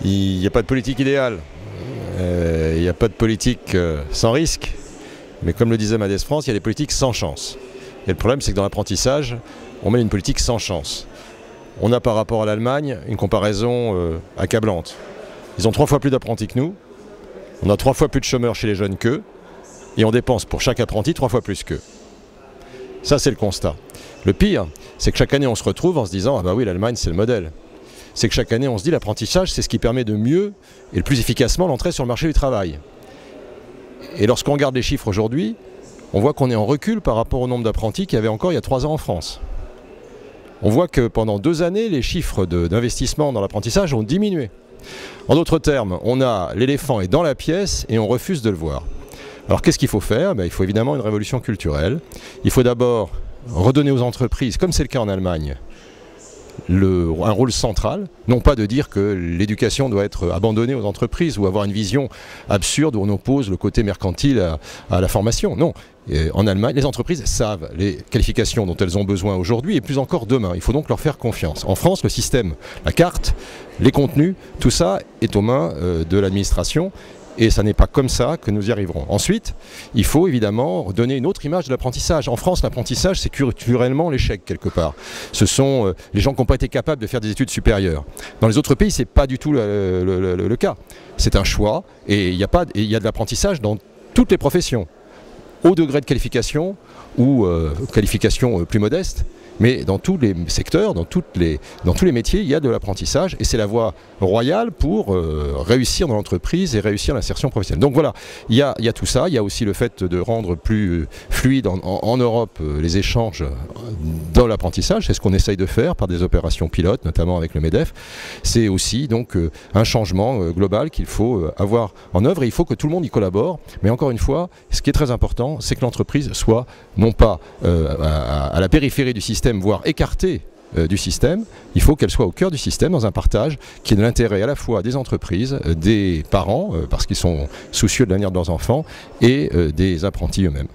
Il n'y a pas de politique idéale, il n'y a pas de politique sans risque, mais comme le disait Madès France, il y a des politiques sans chance. Et le problème, c'est que dans l'apprentissage, on mène une politique sans chance. On a par rapport à l'Allemagne une comparaison accablante. Ils ont 3 fois plus d'apprentis que nous, on a 3 fois plus de chômeurs chez les jeunes qu'eux, et on dépense pour chaque apprenti 3 fois plus qu'eux. Ça, c'est le constat. Le pire, c'est que chaque année, on se retrouve en se disant « Ah bah oui, l'Allemagne, c'est le modèle ». C'est que chaque année, on se dit l'apprentissage, c'est ce qui permet de mieux et le plus efficacement l'entrée sur le marché du travail. Et lorsqu'on regarde les chiffres aujourd'hui, on voit qu'on est en recul par rapport au nombre d'apprentis qu'il y avait encore il y a 3 ans en France. On voit que pendant 2 années, les chiffres d'investissement dans l'apprentissage ont diminué. En d'autres termes, on a l'éléphant est dans la pièce et on refuse de le voir. Alors qu'est-ce qu'il faut faire? Il faut évidemment une révolution culturelle. Il faut d'abord redonner aux entreprises, comme c'est le cas en Allemagne, un rôle central, non pas de dire que l'éducation doit être abandonnée aux entreprises ou avoir une vision absurde où on oppose le côté mercantile à la formation. Non, en Allemagne, les entreprises savent les qualifications dont elles ont besoin aujourd'hui et plus encore demain. Il faut donc leur faire confiance. En France, le système, la carte, les contenus, tout ça est aux mains de l'administration. Et ça n'est pas comme ça que nous y arriverons. Ensuite, il faut évidemment donner une autre image de l'apprentissage. En France, l'apprentissage, c'est culturellement l'échec quelque part. Ce sont les gens qui n'ont pas été capables de faire des études supérieures. Dans les autres pays, ce n'est pas du tout le cas. C'est un choix et il y a de l'apprentissage dans toutes les professions. Haut degré de qualification ou qualification plus modeste. Mais dans tous les secteurs, dans tous les métiers, il y a de l'apprentissage et c'est la voie royale pour réussir dans l'entreprise et réussir l'insertion professionnelle. Donc voilà, il y a tout ça. Il y a aussi le fait de rendre plus fluide en Europe les échanges dans l'apprentissage. C'est ce qu'on essaye de faire par des opérations pilotes, notamment avec le MEDEF. C'est aussi donc un changement global qu'il faut avoir en œuvre et il faut que tout le monde y collabore. Mais encore une fois, ce qui est très important, c'est que l'entreprise soit non pas à la périphérie du système, voire écartée du système, il faut qu'elle soit au cœur du système dans un partage qui est de l'intérêt à la fois des entreprises, des parents, parce qu'ils sont soucieux de l'avenir de leurs enfants, et des apprentis eux-mêmes.